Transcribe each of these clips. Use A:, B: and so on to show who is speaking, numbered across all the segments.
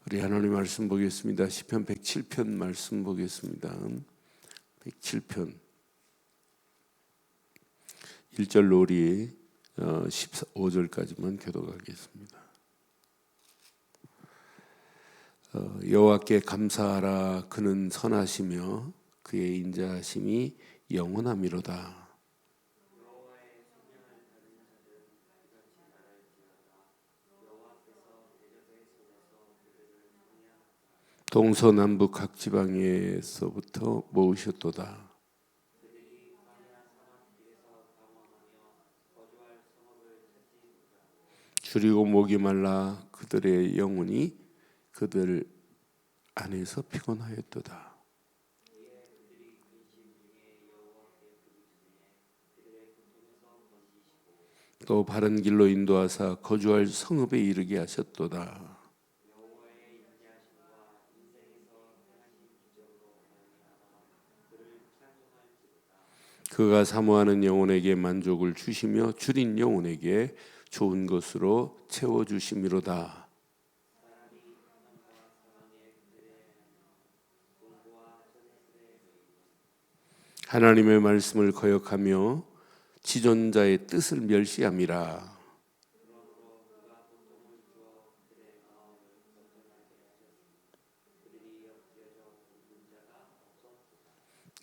A: 우리 하나님 말씀 보겠습니다. 시편 107편 말씀 보겠습니다. 107편 1절로 우리 15절까지만 교독하겠습니다. 여호와께 감사하라. 그는 선하시며 그의 인자하심이 영원함이로다. 동서남북 각 지방에서부터 모으셨도다. 줄이고 목이 말라 그들의 영혼이 그들 안에서 피곤하였도다. 또 바른 길로 인도하사 거주할 성읍에 이르게 하셨도다. 그가 사모하는 영혼에게 만족을 주시며 줄인 영혼에게 좋은 것으로 채워주심이로다. 하나님의 말씀을 거역하며 지존자의 뜻을 멸시함이라.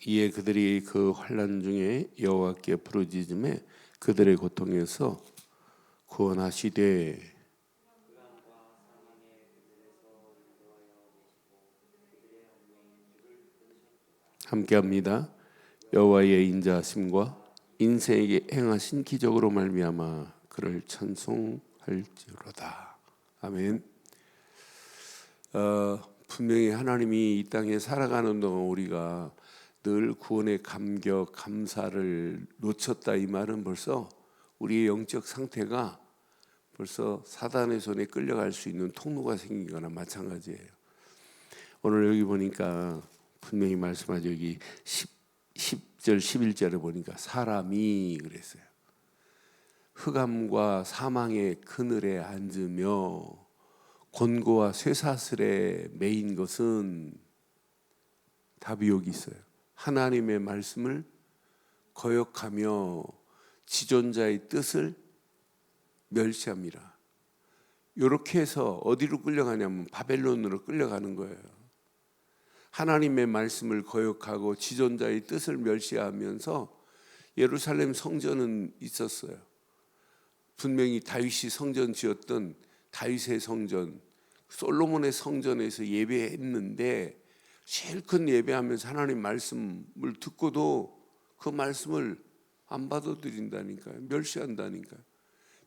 A: 이에 그들이 그 환난 중에 여호와께 부르짖음에 그들의 고통에서 구원하시되 함께합니다. 여호와의 인자하심과 인생에게 행하신 기적으로 말미암아 그를 찬송할지로다. 아멘. 분명히 하나님이 이 땅에 살아가는 동안 우리가 늘 구원의 감격, 감사를 놓쳤다, 이 말은 벌써 우리의 영적 상태가 벌써 사단의 손에 끌려갈 수 있는 통로가 생긴 거나 마찬가지예요. 오늘 여기 보니까 분명히 말씀하죠. 여기 10절 11절에 보니까 사람이 그랬어요. 흑암과 사망의 그늘에 앉으며 곤고와 쇠사슬에 매인 것은 답이 여기 있어요. 하나님의 말씀을 거역하며 지존자의 뜻을 멸시합니다. 이렇게 해서 어디로 끌려가냐면 바벨론으로 끌려가는 거예요. 하나님의 말씀을 거역하고 지존자의 뜻을 멸시하면서 예루살렘 성전은 있었어요. 분명히 다윗이 성전 지었던 다윗의 성전, 솔로몬의 성전에서 예배했는데 실컷 예배하면서 하나님 말씀을 듣고도 그 말씀을 안 받아들인다니까요. 멸시한다니까요.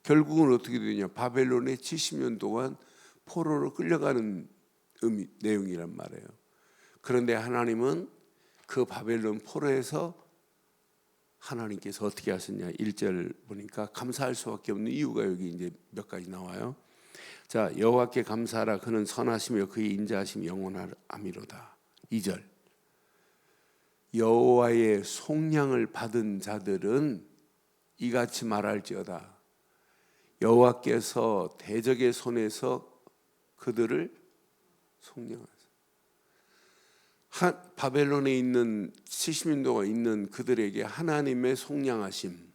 A: 결국은 어떻게 되냐? 바벨론에 70년 동안 포로로 끌려가는 내용이란 말이에요. 그런데 하나님은 그 바벨론 포로에서 하나님께서 어떻게 하셨냐? 1절 보니까 감사할 수밖에 없는 이유가 여기 이제 몇 가지 나와요. 자, 여호와께 감사하라. 그는 선하시며 그의 인자하심이 영원함이로다. 2절 여호와의 속량을 받은 자들은 이같이 말할지어다. 여호와께서 대적의 손에서 그들을 속량하사 바벨론에 있는 70년 동안 있는 그들에게 하나님의 속량하심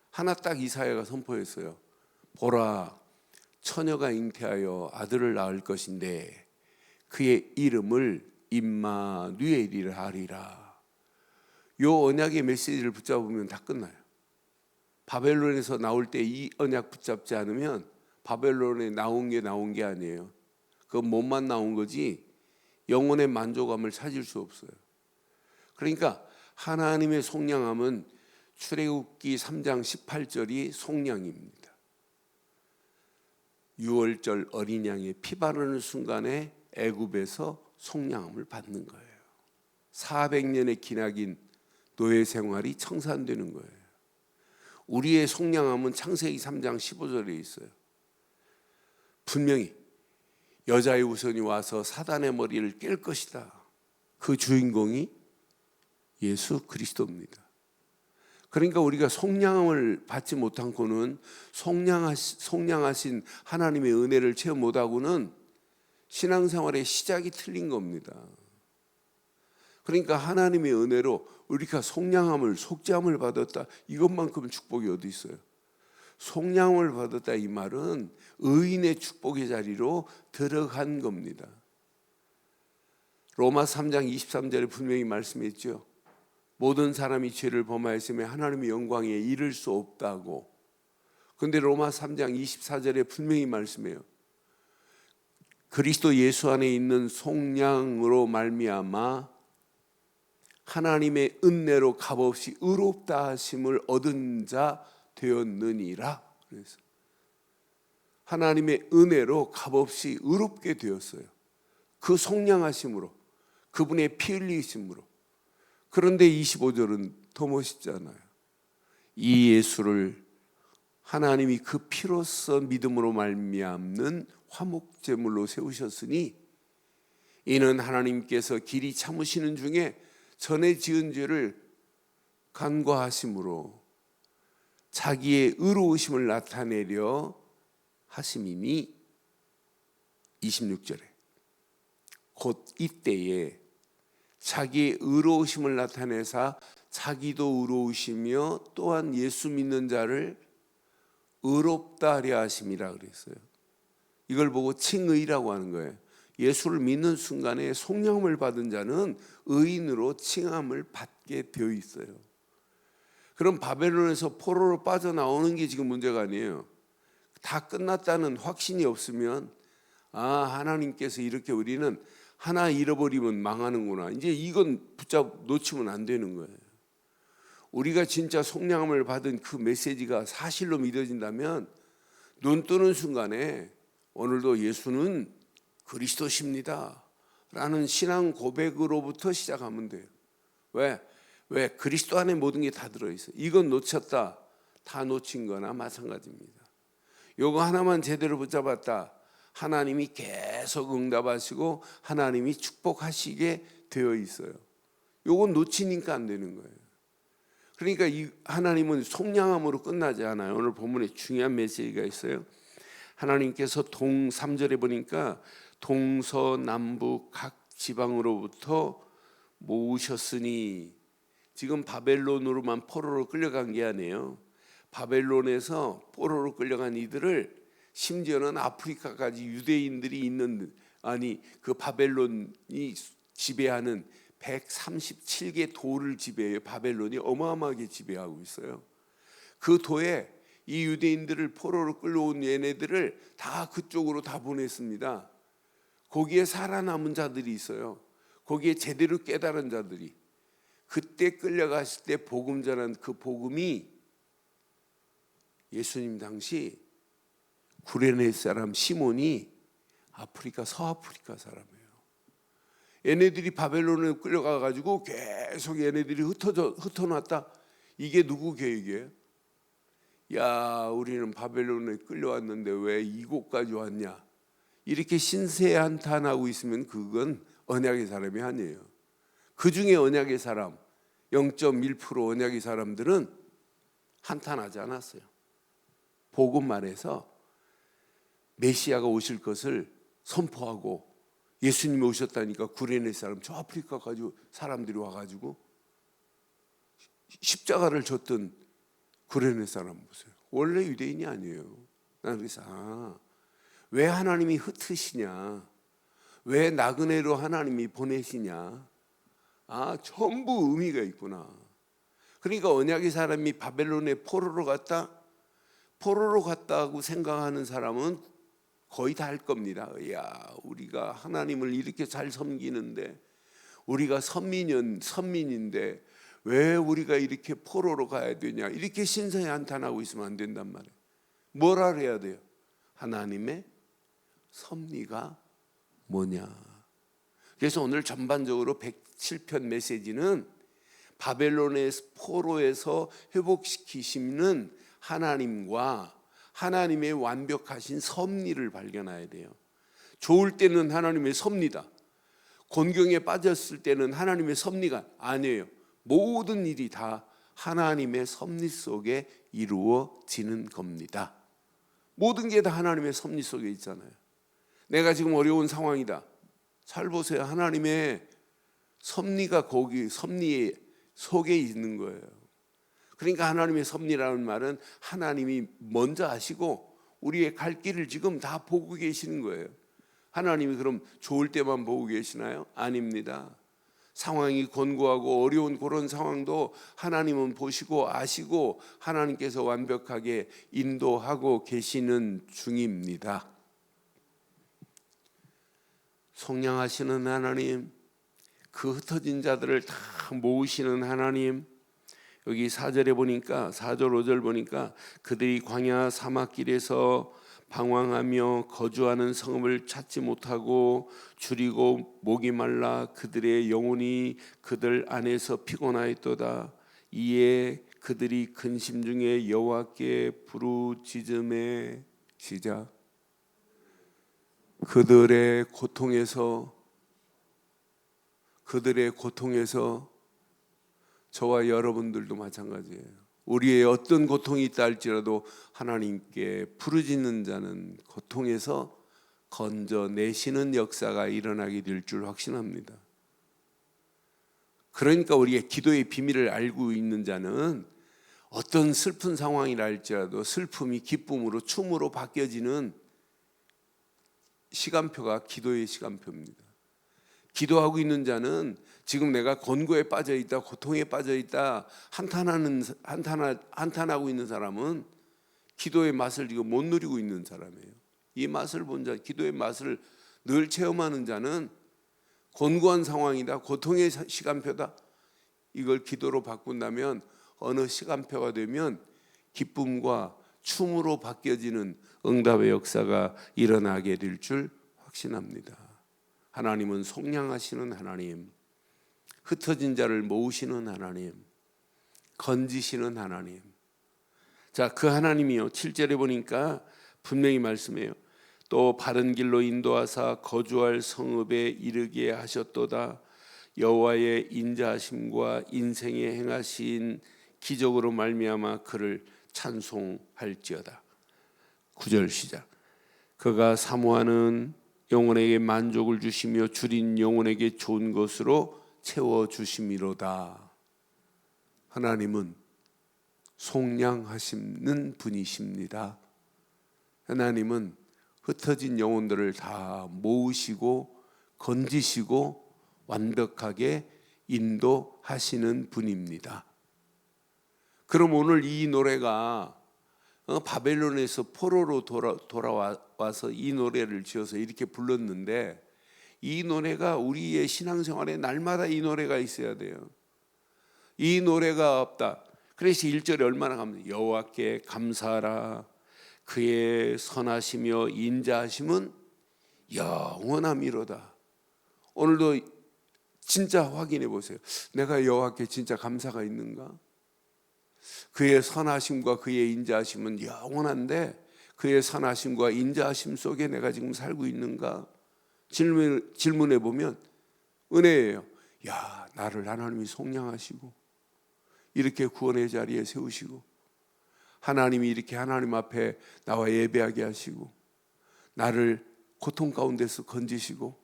A: 하나 딱 이사야가 선포했어요. 보라, 처녀가 잉태하여 아들을 낳을 것인데 그의 이름을 임마누엘이라 하리라. 요 언약의 메시지를 붙잡으면 다 끝나요. 바벨론에서 나올 때 이 언약 붙잡지 않으면 바벨론에 나온 게 아니에요. 그건 몸만 나온 거지 영혼의 만족감을 찾을 수 없어요. 그러니까 하나님의 속량함은 출애굽기 3장 18절이 속량입니다. 6월절 어린 양의 피 바르는 순간에 애굽에서 속량함을 받는 거예요. 400년의 기나긴 노예 생활이 청산되는 거예요. 우리의 속량함은 창세기 3장 15절에 있어요. 분명히 여자의 우선이 와서 사단의 머리를 깰 것이다. 그 주인공이 예수 그리스도입니다. 그러니까 우리가 속량함을 받지 못한고는 속량하신 하나님의 은혜를 체험 못하고는 신앙생활의 시작이 틀린 겁니다. 그러니까 하나님의 은혜로 우리가 속량함을, 속죄함을 받았다, 이것만큼 축복이 어디 있어요? 속량함을 받았다 이 말은 의인의 축복의 자리로 들어간 겁니다. 로마 3장 23절에 분명히 말씀했죠. 모든 사람이 죄를 범하였으며 하나님의 영광에 이를 수 없다고. 그런데 로마 3장 24절에 분명히 말씀해요. 그리스도 예수 안에 있는 속량으로 말미암아 하나님의 은혜로 값없이 의롭다 하심을 얻은 자 되었느니라. 그래서 하나님의 은혜로 값없이 의롭게 되었어요. 그 속량하심으로, 그분의 피 흘리심으로. 그런데 25절은 더 멋있잖아요. 이 예수를 하나님이 그 피로써 믿음으로 말미암는 화목제물로 세우셨으니 이는 하나님께서 길이 참으시는 중에 전에 지은 죄를 간과하심으로 자기의 의로우심을 나타내려 하심이니 26절에 곧 이때에 자기의 의로우심을 나타내사 자기도 의로우시며 또한 예수 믿는 자를 의롭다 하려 하심이라 그랬어요. 이걸 보고 칭의라고 하는 거예요. 예수를 믿는 순간에 속량을 받은 자는 의인으로 칭함을 받게 되어 있어요. 그럼 바벨론에서 포로로 빠져나오는 게 지금 문제가 아니에요. 다 끝났다는 확신이 없으면 하나님께서 이렇게 우리는 하나 잃어버리면 망하는구나, 이제 이건 놓치면 안 되는 거예요. 우리가 진짜 속량함을 받은 그 메시지가 사실로 믿어진다면 눈 뜨는 순간에 오늘도 예수는 그리스도십니다 라는 신앙 고백으로부터 시작하면 돼요. 왜? 그리스도 안에 모든 게 다 들어있어요. 이건 놓쳤다, 다 놓친 거나 마찬가지입니다. 요거 하나만 제대로 붙잡았다, 하나님이 계속 응답하시고 하나님이 축복하시게 되어 있어요. 요건 놓치니까 안 되는 거예요. 그러니까 이 하나님은 속량함으로 끝나지 않아요. 오늘 본문에 중요한 메시지가 있어요. 하나님께서 3절에 보니까 동서남북 각 지방으로부터 모으셨으니, 지금 바벨론으로만 포로로 끌려간 게 아니에요. 바벨론에서 포로로 끌려간 이들을 심지어는 아프리카까지 유대인들이 있는, 그 바벨론이 지배하는 137개 도를 지배해요. 바벨론이 어마어마하게 지배하고 있어요. 그 도에 이 유대인들을 포로로 끌려온 얘네들을 다 그쪽으로 다 보냈습니다. 거기에 살아남은 자들이 있어요. 거기에 제대로 깨달은 자들이. 그때 끌려갔을 때 복음 전한 그 복음이 예수님 당시 구레네 사람 시몬이 아프리카, 서아프리카 사람이에요. 얘네들이 바벨론에 끌려가가지고 계속 얘네들이 흩어놨다. 이게 누구 계획이에요? 야, 우리는 바벨론에 끌려왔는데 왜 이곳까지 왔냐? 이렇게 신세한탄하고 있으면 그건 언약의 사람이 아니에요. 그 중에 언약의 사람 0.1% 언약의 사람들은 한탄하지 않았어요. 복음만에서 메시아가 오실 것을 선포하고 예수님이 오셨다니까 구레네 사람, 저 아프리카까지 사람들이 와가지고 십자가를 줬던 구레네 사람 보세요. 원래 유대인이 아니에요. 나는 그래서 왜 하나님이 흩으시냐, 왜 나그네로 하나님이 보내시냐, 전부 의미가 있구나. 그러니까 언약의 사람이 바벨론에 포로로 갔다고 생각하는 사람은 거의 다 할 겁니다. 야, 우리가 하나님을 이렇게 잘 섬기는데, 우리가 선민인데 왜 우리가 이렇게 포로로 가야 되냐, 이렇게 신성에 한탄하고 있으면 안 된단 말이에요. 뭘 알아야 돼요? 하나님의 섭리가 뭐냐. 그래서 오늘 전반적으로 107편 메시지는 바벨론의 포로에서 회복시키시는 하나님과 하나님의 완벽하신 섭리를 발견해야 돼요. 좋을 때는 하나님의 섭리다. 곤경에 빠졌을 때는 하나님의 섭리가 아니에요. 모든 일이 다 하나님의 섭리 속에 이루어지는 겁니다. 모든 게 다 하나님의 섭리 속에 있잖아요. 내가 지금 어려운 상황이다. 잘 보세요. 하나님의 섭리가 거기 섭리 속에 있는 거예요. 그러니까 하나님의 섭리라는 말은 하나님이 먼저 아시고 우리의 갈 길을 지금 다 보고 계시는 거예요. 하나님이 그럼 좋을 때만 보고 계시나요? 아닙니다. 상황이 곤고하고 어려운 그런 상황도 하나님은 보시고 아시고 하나님께서 완벽하게 인도하고 계시는 중입니다. 속량하시는 하나님, 그 흩어진 자들을 다 모으시는 하나님. 여기 4절에 보니까 4절 5절 보니까 그들이 광야 사막길에서 방황하며 거주하는 성읍을 찾지 못하고 줄이고 목이 말라 그들의 영혼이 그들 안에서 피곤하였도다. 이에 그들이 근심 중에 여호와께 부르짖음에 시작. 그들의 고통에서 저와 여러분들도 마찬가지예요. 우리의 어떤 고통이 있다 할지라도 하나님께 부르짖는 자는 고통에서 건져내시는 역사가 일어나게 될 줄 확신합니다. 그러니까 우리의 기도의 비밀을 알고 있는 자는 어떤 슬픈 상황이라 할지라도 슬픔이 기쁨으로 춤으로 바뀌어지는 시간표가 기도의 시간표입니다. 기도하고 있는 자는 지금 내가 곤고에 빠져 있다, 고통에 빠져 있다, 한탄하고 있는 사람은 기도의 맛을 지금 못 누리고 있는 사람이에요. 이 맛을 본 자, 기도의 맛을 늘 체험하는 자는 곤고한 상황이다, 고통의 시간표다, 이걸 기도로 바꾼다면 어느 시간표가 되면 기쁨과 춤으로 바뀌어지는 응답의 역사가 일어나게 될 줄 확신합니다. 하나님은 속량하시는 하나님, 흩어진 자를 모으시는 하나님, 건지시는 하나님. 자, 그 하나님이요, 7절에 보니까 분명히 말씀해요. 또 바른 길로 인도하사 거주할 성읍에 이르게 하셨도다. 여호와의 인자하심과 인생에 행하신 기적으로 말미암아 그를 찬송할지어다. 9절 시작. 그가 사모하는 영혼에게 만족을 주시며 줄인 영혼에게 좋은 것으로 채워주심이로다. 하나님은 속량하시는 분이십니다. 하나님은 흩어진 영혼들을 다 모으시고 건지시고 완벽하게 인도하시는 분입니다. 그럼 오늘 이 노래가 바벨론에서 포로로 돌아와서 이 노래를 지어서 이렇게 불렀는데, 이 노래가 우리의 신앙생활에 날마다 이 노래가 있어야 돼요. 이 노래가 없다. 그래서 1절에 얼마나 감사. 여호와께 감사하라. 그의 선하시며 인자하심은 영원함이로다. 오늘도 진짜 확인해 보세요. 내가 여호와께 진짜 감사가 있는가? 그의 선하심과 그의 인자하심은 영원한데 그의 선하심과 인자하심 속에 내가 지금 살고 있는가? 질문해 보면 은혜예요. 야, 나를 하나님이 속량하시고 이렇게 구원의 자리에 세우시고 하나님이 이렇게 하나님 앞에 나와 예배하게 하시고 나를 고통 가운데서 건지시고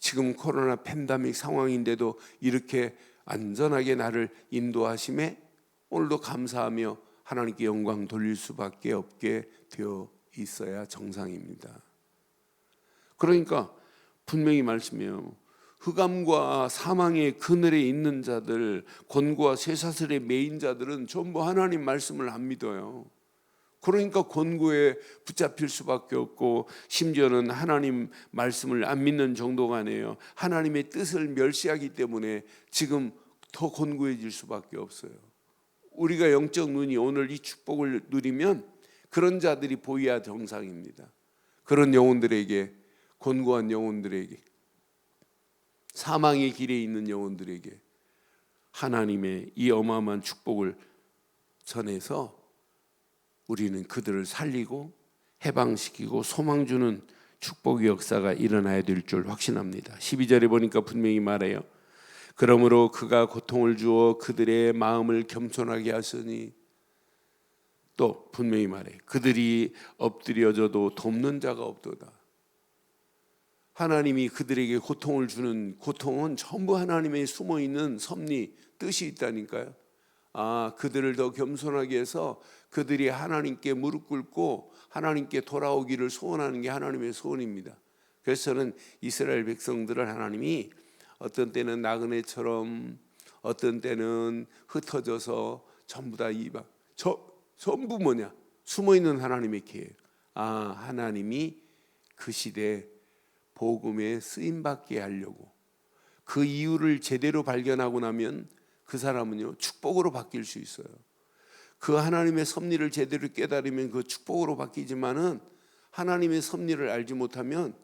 A: 지금 코로나 팬데믹 상황인데도 이렇게 안전하게 나를 인도하심에 오늘도 감사하며 하나님께 영광 돌릴 수밖에 없게 되어 있어야 정상입니다. 그러니까 분명히 말씀해요. 흑암과 사망의 그늘에 있는 자들, 곤고와 쇠사슬에 매인 자들은 전부 하나님 말씀을 안 믿어요. 그러니까 곤고에 붙잡힐 수밖에 없고 심지어는 하나님 말씀을 안 믿는 정도가 아니에요. 하나님의 뜻을 멸시하기 때문에 지금 더 곤고해질 수밖에 없어요. 우리가 영적 눈이 오늘 이 축복을 누리면 그런 자들이 보여야 정상입니다. 그런 영혼들에게, 곤고한 영혼들에게, 사망의 길에 있는 영혼들에게 하나님의 이 어마어마한 축복을 전해서 우리는 그들을 살리고 해방시키고 소망 주는 축복의 역사가 일어나야 될 줄 확신합니다. 12절에 보니까 분명히 말해요. 그러므로 그가 고통을 주어 그들의 마음을 겸손하게 하시니, 또 분명히 말해 그들이 엎드려져도 돕는 자가 없도다. 하나님이 그들에게 고통을 주는 고통은 전부 하나님의 숨어있는 섭리, 뜻이 있다니까요. 그들을 더 겸손하게 해서 그들이 하나님께 무릎 꿇고 하나님께 돌아오기를 소원하는 게 하나님의 소원입니다. 그래서 저는 이스라엘 백성들을 하나님이 어떤 때는 나그네처럼, 어떤 때는 흩어져서 전부 다 이방, 전부 뭐냐? 숨어있는 하나님의 계획. 하나님이 그 시대에 복음에 쓰임받게 하려고, 그 이유를 제대로 발견하고 나면 그 사람은요 축복으로 바뀔 수 있어요. 그 하나님의 섭리를 제대로 깨달으면 그 축복으로 바뀌지만은, 하나님의 섭리를 알지 못하면,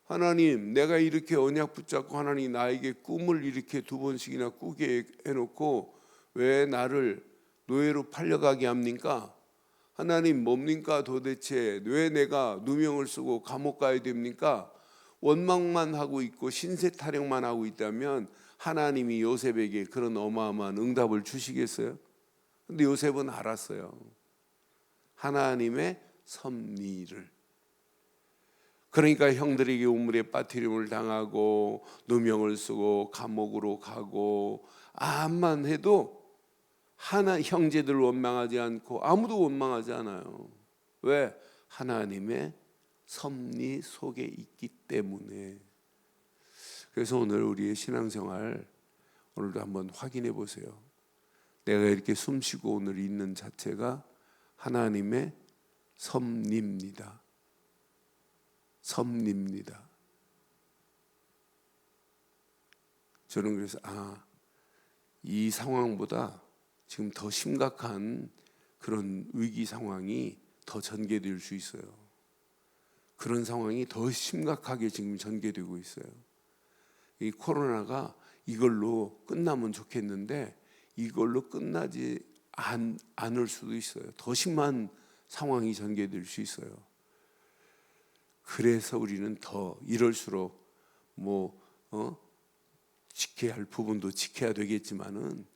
A: 하나님 내가 이렇게 언약 붙잡고 하나님 나에게 꿈을 이렇게 2번씩이나 꾸게 해놓고 왜 나를 노예로 팔려가게 합니까? 하나님 뭡니까 도대체? 왜 내가 누명을 쓰고 감옥 가야 됩니까? 원망만 하고 있고 신세 타령만 하고 있다면 하나님이 요셉에게 그런 어마어마한 응답을 주시겠어요? 근데 요셉은 알았어요. 하나님의 섭리를. 그러니까 형들에게 우물에 빠뜨림을 당하고 누명을 쓰고 감옥으로 가고, 암만 해도 형제들 원망하지 않고 아무도 원망하지 않아요. 왜? 하나님의 섭리 속에 있기 때문에. 그래서 오늘 우리의 신앙생활 오늘도 한번 확인해 보세요. 내가 이렇게 숨쉬고 오늘 있는 자체가 하나님의 섭리입니다. 섭리입니다. 저는 그래서 이 상황보다 지금 더 심각한 그런 위기 상황이 더 전개될 수 있어요. 그런 상황이 더 심각하게 지금 전개되고 있어요. 이 코로나가 이걸로 끝나면 좋겠는데 이걸로 끝나지 않을 수도 있어요. 더 심한 상황이 전개될 수 있어요. 그래서 우리는 더 이럴수록 지켜야 할 부분도 지켜야 되겠지만은,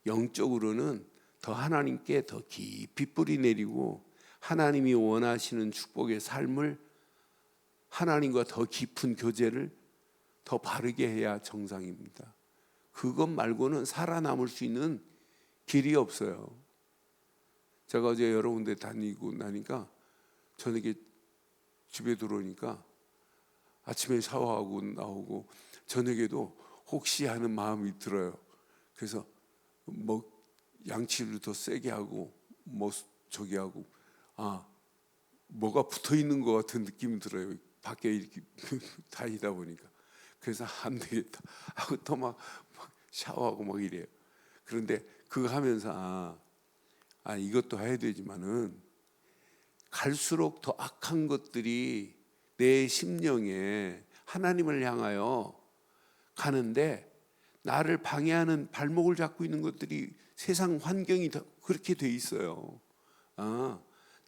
A: 영적으로는 더 하나님께 더 깊이 뿌리 내리고 하나님이 원하시는 축복의 삶을, 하나님과 더 깊은 교제를 더 바르게 해야 정상입니다. 그것 말고는 살아남을 수 있는 길이 없어요. 제가 어제 여러 군데 다니고 나니까 저녁에 집에 들어오니까 아침에 샤워하고 나오고 저녁에도 혹시 하는 마음이 들어요. 그래서 양치를 더 세게 하고 저기 하고 뭐가 붙어 있는 것 같은 느낌이 들어요. 밖에 이렇게 다니다 보니까. 그래서 안 되겠다 하고 또 막 샤워하고 이래요. 그런데 그거 하면서 이것도 해야 되지만은 갈수록 더 악한 것들이 내 심령에 하나님을 향하여 가는데, 나를 방해하는 발목을 잡고 있는 것들이 세상 환경이 더 그렇게 돼 있어요.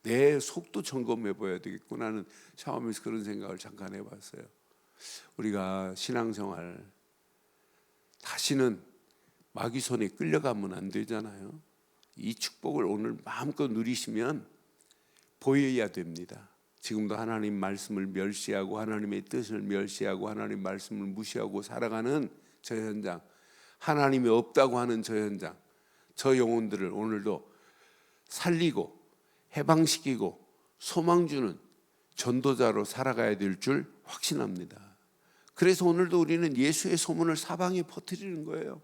A: 내 속도 점검해 봐야 되겠구나 하는 샤워하면서 그런 생각을 잠깐 해봤어요. 우리가 신앙생활 다시는 마귀 손에 끌려가면 안 되잖아요. 이 축복을 오늘 마음껏 누리시면 보여야 됩니다. 지금도 하나님 말씀을 멸시하고 하나님의 뜻을 멸시하고 하나님 말씀을 무시하고 살아가는 저 현장, 하나님이 없다고 하는 저 현장, 저 영혼들을 오늘도 살리고 해방시키고 소망 주는 전도자로 살아가야 될 줄 확신합니다. 그래서 오늘도 우리는 예수의 소문을 사방에 퍼뜨리는 거예요.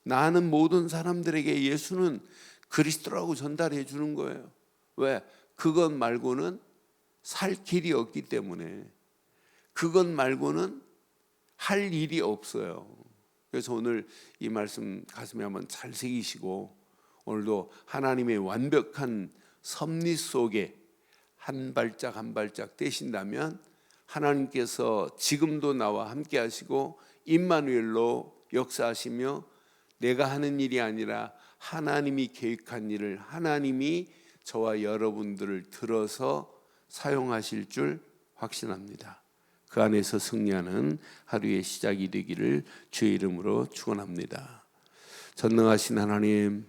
A: 나는 모든 사람들에게 예수는 그리스도라고 전달해 주는 거예요. 왜? 그것 말고는 살 길이 없기 때문에, 그것 말고는 할 일이 없어요. 그래서 오늘 이 말씀 가슴에 한번 잘 새기시고, 오늘도 하나님의 완벽한 섭리 속에 한 발짝 한 발짝 떼신다면 하나님께서 지금도 나와 함께 하시고 임마누엘로 역사하시며, 내가 하는 일이 아니라 하나님이 계획한 일을 하나님이 저와 여러분들을 들어서 사용하실 줄 확신합니다. 그 안에서 승리하는 하루의 시작이 되기를 주의 이름으로 축원합니다. 전능하신 하나님,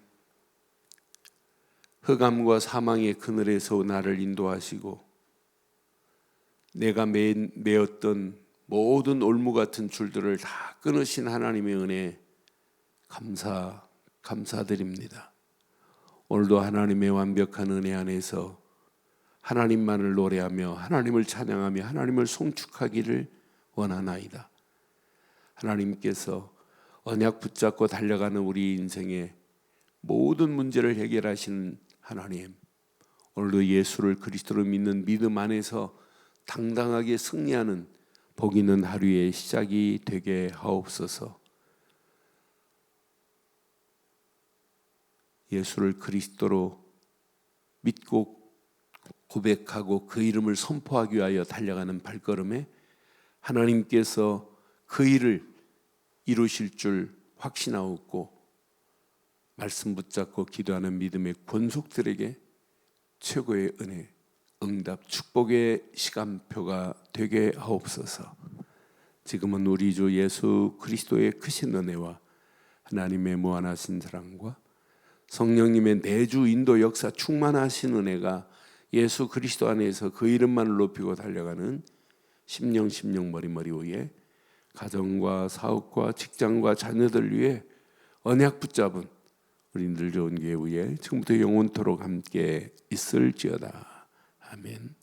A: 흑암과 사망의 그늘에서 나를 인도하시고 내가 메었던 모든 올무 같은 줄들을 다 끊으신 하나님의 은혜 감사드립니다. 오늘도 하나님의 완벽한 은혜 안에서 하나님만을 노래하며 하나님을 찬양하며 하나님을 송축하기를 원하나이다. 하나님께서 언약 붙잡고 달려가는 우리 인생의 모든 문제를 해결하시는 하나님, 오늘도 예수를 그리스도로 믿는 믿음 안에서 당당하게 승리하는 복 있는 하루의 시작이 되게 하옵소서. 예수를 그리스도로 믿고 고백하고 그 이름을 선포하기 위하여 달려가는 발걸음에 하나님께서 그 일을 이루실 줄 확신하옵고 말씀 붙잡고 기도하는 믿음의 권속들에게 최고의 은혜, 응답, 축복의 시간표가 되게 하옵소서. 지금은 우리 주 예수 그리스도의 크신 은혜와 하나님의 무한하신 사랑과 성령님의 내주 인도 역사 충만하신 은혜가 예수 그리스도 안에서 그 이름만을 높이고 달려가는 심령 머리 위에 가정과 사업과 직장과 자녀들 위해 언약 붙잡은 우리 늘 좋은 교회 위에 지금부터 영원토록 함께 있을지어다. 아멘.